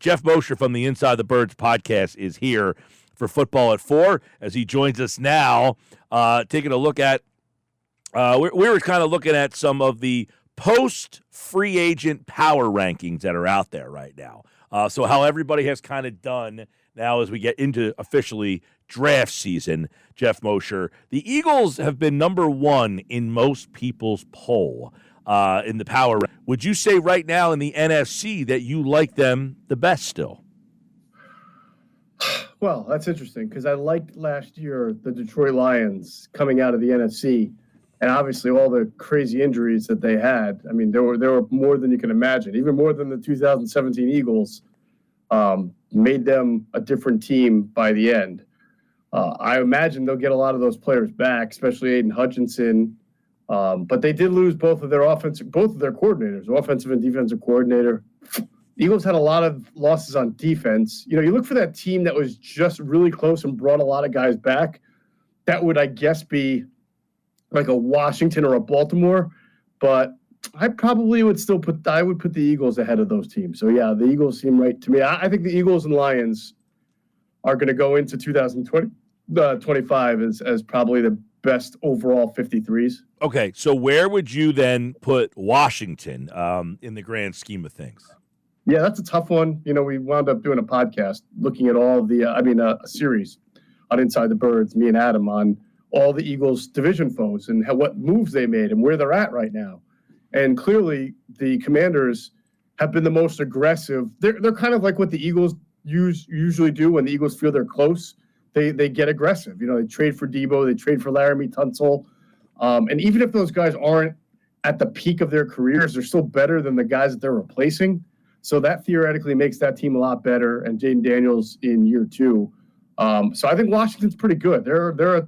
Geoff Mosher from the Inside the Birds podcast is here for Football at 4 as he joins us now, taking a look at we were kind of looking at some of the post-free agent power rankings that are out there right now. So how everybody has kind of done now as we get into officially draft season, Geoff Mosher. The Eagles have been number 1 in most people's poll in the power. Would you say right now in the NFC that you like them the best still? Well, that's interesting because I liked last year the Detroit Lions coming out of the NFC, and obviously all the crazy injuries that they had. I mean, there were more than you can imagine, even more than the 2017 Eagles. Made them a different team by the end. I imagine they'll get a lot of those players back, especially Aiden Hutchinson. But they did lose both of their coordinators, offensive and defensive coordinator. The Eagles had a lot of losses on defense. You know, you look for that team that was just really close and brought a lot of guys back. That would, I guess, be like a Washington or a Baltimore. But I probably would still put the Eagles ahead of those teams. So, yeah, the Eagles seem right to me. I think the Eagles and Lions are going to go into 2025 as probably the best overall 53s. Okay, so where would you then put Washington in the grand scheme of things? Yeah, that's a tough one. You know, we wound up doing a podcast looking at all of a series on Inside the Birds, me and Adam, on all the Eagles' division foes and what moves they made and where they're at right now. And clearly, the Commanders have been the most aggressive. They're kind of like what the Eagles usually do when the Eagles feel they're close. They get aggressive. You know, they trade for Debo, they trade for Laramie Tunsil. And even if those guys aren't at the peak of their careers, they're still better than the guys that they're replacing. So that theoretically makes that team a lot better. And Jaden Daniels in year 2. So I think Washington's pretty good. They're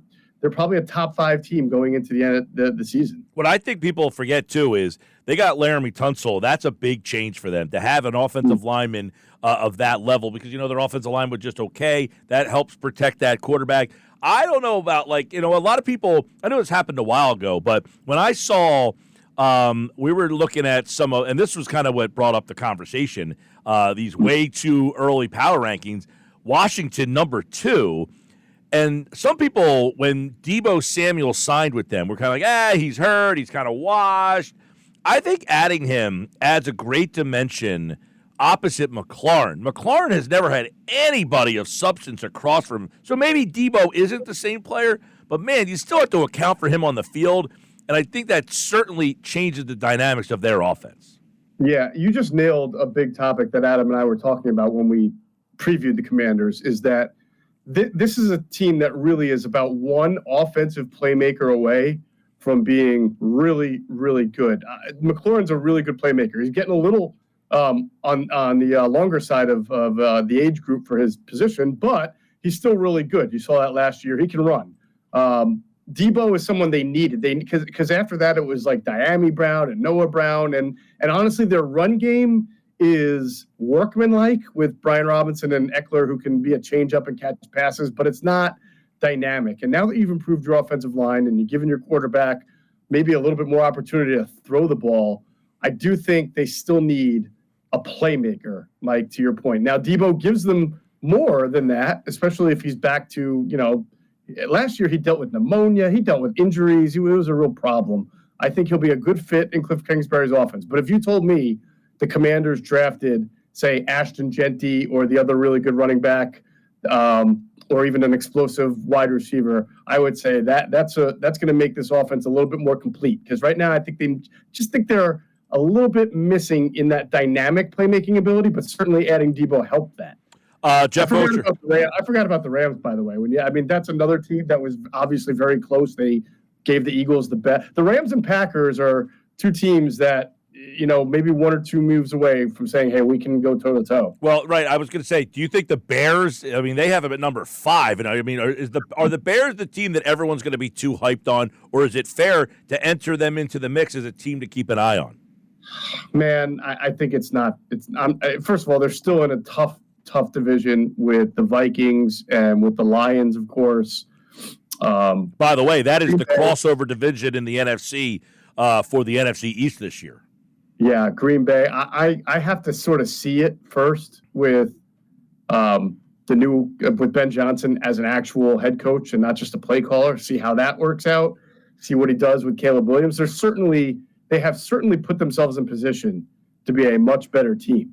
probably a top 5 team going into the end of the season. What I think people forget, too, is they got Laramie Tunsil. That's a big change for them to have an offensive lineman of that level because, you know, their offensive line was just okay. That helps protect that quarterback. I don't know about, like, you know, a lot of people – I know this happened a while ago, but when I saw we were looking at some of – and this was kind of what brought up the conversation, these way too early power rankings, Washington number 2 – and some people, when Debo Samuel signed with them, were kind of like, he's hurt, he's kind of washed. I think adding him adds a great dimension opposite McLaurin. McLaurin has never had anybody of substance across from him. So maybe Debo isn't the same player, but, man, you still have to account for him on the field, and I think that certainly changes the dynamics of their offense. Yeah, you just nailed a big topic that Adam and I were talking about when we previewed the Commanders, is that this is a team that really is about one offensive playmaker away from being really, really good. McLaurin's a really good playmaker. He's getting a little on the longer side of the age group for his position, but he's still really good. You saw that last year. He can run. Debo is someone they needed. Because after that it was like Diami Brown and Noah Brown, and honestly their run game is workmanlike with Brian Robinson and Eckler, who can be a change-up and catch passes, but it's not dynamic. And now that you've improved your offensive line and you've given your quarterback maybe a little bit more opportunity to throw the ball, I do think they still need a playmaker, Mike, to your point. Now, Debo gives them more than that, especially if he's back to, you know, last year he dealt with pneumonia, he dealt with injuries, it was a real problem. I think he'll be a good fit in Cliff Kingsbury's offense. But if you told me the Commanders drafted, say, Ashton Genty or the other really good running back, or even an explosive wide receiver, I would say that's going to make this offense a little bit more complete. Because right now I think they're a little bit missing in that dynamic playmaking ability, but certainly adding Debo helped that. Geoff Mosher. I forgot about the Rams, by the way. That's another team that was obviously very close. They gave the Eagles the bet. The Rams and Packers are two teams that, you know, maybe one or two moves away from saying, hey, we can go toe-to-toe. Well, right, I was going to say, do you think the Bears, I mean, they have them at number 5, and I mean, are the Bears the team that everyone's going to be too hyped on, or is it fair to enter them into the mix as a team to keep an eye on? Man, I think it's not. First of all, they're still in a tough division with the Vikings and with the Lions, of course. By the way, that is the crossover division in the NFC for the NFC East this year. Yeah, Green Bay. I have to sort of see it first with with Ben Johnson as an actual head coach and not just a play caller. See how that works out. See what he does with Caleb Williams. They have certainly put themselves in position to be a much better team.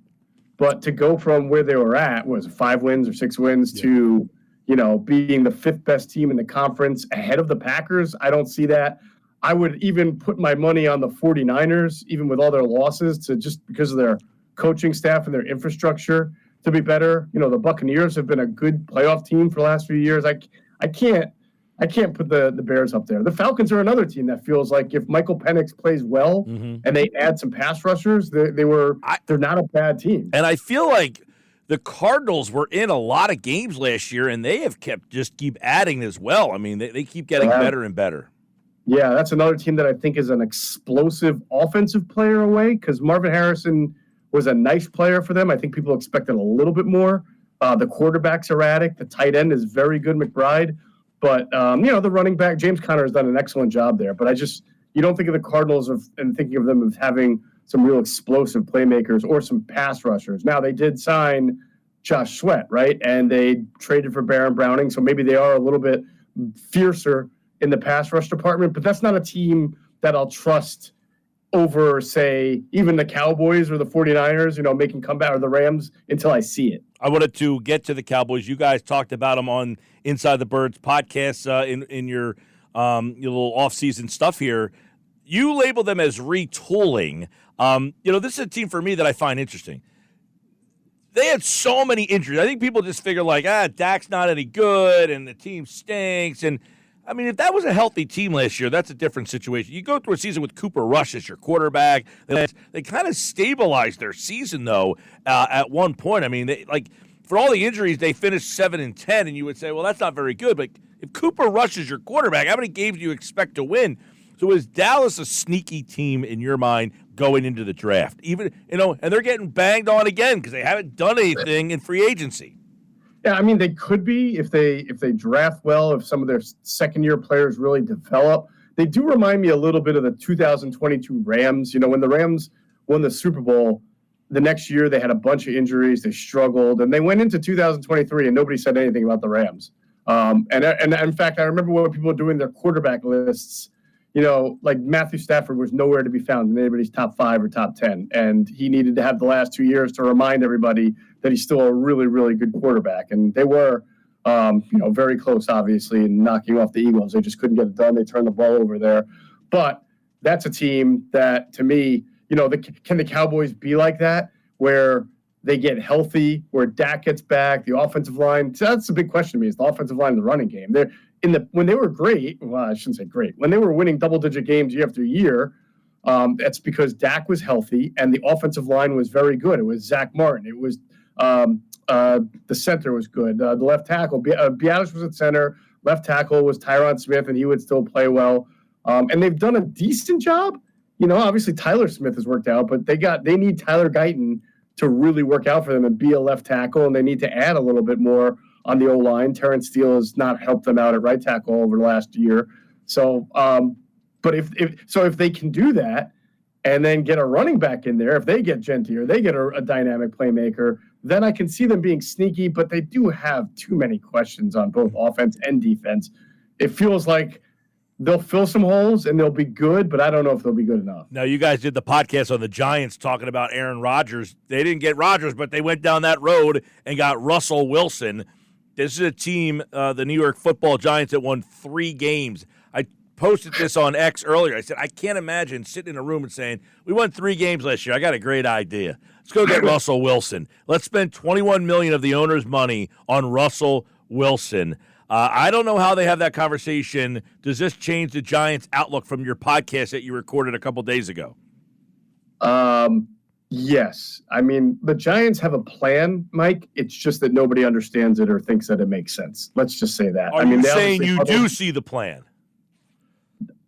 But to go from where they were at, was it 5 wins or 6 wins, to being the 5th best team in the conference ahead of the Packers, I don't see that. I would even put my money on the 49ers, even with all their losses, to just because of their coaching staff and their infrastructure to be better. The Buccaneers have been a good playoff team for the last few years. I can't put the Bears up there. The Falcons are another team that feels like if Michael Penix plays well and they add some pass rushers, they're not a bad team. And I feel like the Cardinals were in a lot of games last year, and they have keep adding as well. I mean, they keep getting better and better. Yeah, that's another team that I think is an explosive offensive player away, because Marvin Harrison was a nice player for them. I think people expected a little bit more. The quarterback's erratic. The tight end is very good, McBride. But, the running back, James Conner, has done an excellent job there. But you don't think of the Cardinals and thinking of them as having some real explosive playmakers or some pass rushers. Now, they did sign Josh Sweat, right? And they traded for Baron Browning, so maybe they are a little bit fiercer in the pass rush department. But that's not a team that I'll trust over, say, even the Cowboys or the 49ers, making comeback, or the Rams, until I see it. I wanted to get to the Cowboys. You guys talked about them on Inside the Birds podcast in your little off-season stuff here. You label them as retooling. This is a team for me that I find interesting. They had so many injuries. I think people just figure Dak's not any good and the team stinks. And, I mean, if that was a healthy team last year, that's a different situation. You go through a season with Cooper Rush as your quarterback. They kind of stabilized their season, though, at one point. I mean, for all the injuries, they finished 7-10, and you would say, well, that's not very good. But if Cooper Rush is your quarterback, how many games do you expect to win? So is Dallas a sneaky team in your mind going into the draft? Even and they're getting banged on again because they haven't done anything in free agency. Yeah, I mean, they could be if they draft well, if some of their second-year players really develop. They do remind me a little bit of the 2022 Rams. When the Rams won the Super Bowl, the next year they had a bunch of injuries, they struggled, and they went into 2023 and nobody said anything about the Rams. And in fact, I remember when people were doing their quarterback lists, like Matthew Stafford was nowhere to be found in anybody's top 5 or top 10. And he needed to have the last 2 years to remind everybody that he's still a really, really good quarterback. And they were, very close, obviously, in knocking off the Eagles. They just couldn't get it done. They turned the ball over there. But that's a team that, to me, can the Cowboys be like that, where they get healthy, where Dak gets back, the offensive line? So that's the big question to me, is the offensive line and the running game. When they were great, well, I shouldn't say great, when they were winning double-digit games year after year, that's because Dak was healthy and the offensive line was very good. It was Zach Martin. It was the center was good. The left tackle, Biadasz was at center. Left tackle was Tyron Smith, and he would still play well. And they've done a decent job. Obviously Tyler Smith has worked out, but they need Tyler Guyton to really work out for them and be a left tackle, and they need to add a little bit more on the O-line. Terrence Steele has not helped them out at right tackle over the last year. So, but if they can do that and then get a running back in there, if they get Gentry or they get a dynamic playmaker, then I can see them being sneaky, but they do have too many questions on both offense and defense. It feels like they'll fill some holes and they'll be good, but I don't know if they'll be good enough. Now, you guys did the podcast on the Giants talking about Aaron Rodgers. They didn't get Rodgers, but they went down that road and got Russell Wilson. This is a team, the New York Football Giants, that won 3 games. I posted this on X earlier. I said, I can't imagine sitting in a room and saying, we won 3 games last year. I got a great idea. Let's go get Russell Wilson. Let's spend $21 million of the owner's money on Russell Wilson. I don't know how they have that conversation. Does this change the Giants' outlook from your podcast that you recorded a couple days ago? Yes. I mean, the Giants have a plan, Mike. It's just that nobody understands it or thinks that it makes sense. Let's just say that. Are you saying you do see the plan?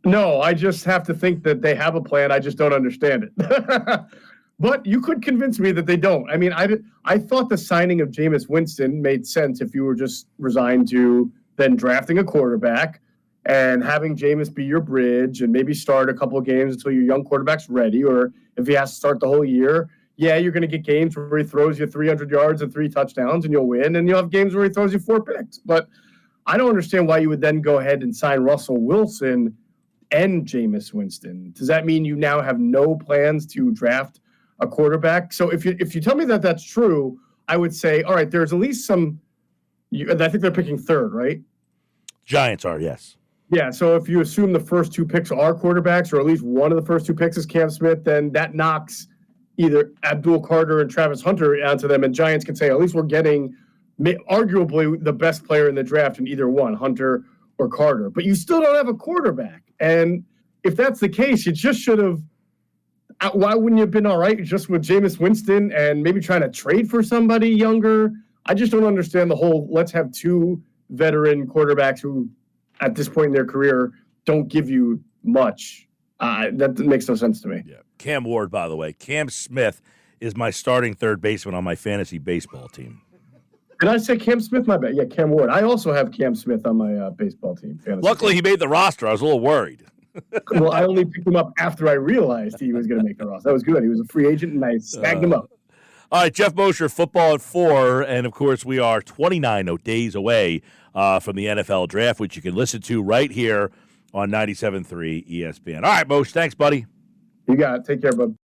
No, I just have to think that they have a plan. I just don't understand it. But you could convince me that they don't. I mean, I thought the signing of Jameis Winston made sense if you were just resigned to then drafting a quarterback and having Jameis be your bridge and maybe start a couple of games until your young quarterback's ready, or if he has to start the whole year, yeah, you're going to get games where he throws you 300 yards and 3 touchdowns and you'll win, and you'll have games where he throws you 4 picks. But I don't understand why you would then go ahead and sign Russell Wilson and Jameis Winston. Does that mean you now have no plans to draft a quarterback? So if you tell me that that's true, I would say, all right, there's at least some – I think they're picking third, right? Giants are, yes. Yeah, so if you assume the first 2 picks are quarterbacks, or at least one of the first 2 picks is Cam Smith, then that knocks either Abdul Carter and Travis Hunter onto them, and Giants can say, at least we're getting arguably the best player in the draft in either one, Hunter or Carter. But you still don't have a quarterback. And if that's the case, you just should have – why wouldn't you have been all right just with Jameis Winston and maybe trying to trade for somebody younger? I just don't understand the whole let's have 2 veteran quarterbacks who at this point in their career don't give you much. That makes no sense to me. Yeah. Cam Ward, by the way. Cam Smith is my starting third baseman on my fantasy baseball team. Did I say Cam Smith? My bad. Yeah, Cam Ward. I also have Cam Smith on my baseball team. Luckily, he made the roster. I was a little worried. Well, I only picked him up after I realized he was going to make the roster. That was good. He was a free agent, and I snagged him up. All right, Geoff Mosher, football at 4, and, of course, we are 29 days away from the NFL draft, which you can listen to right here on 97.3 ESPN. All right, Moshe, thanks, buddy. You got it. Take care, bud.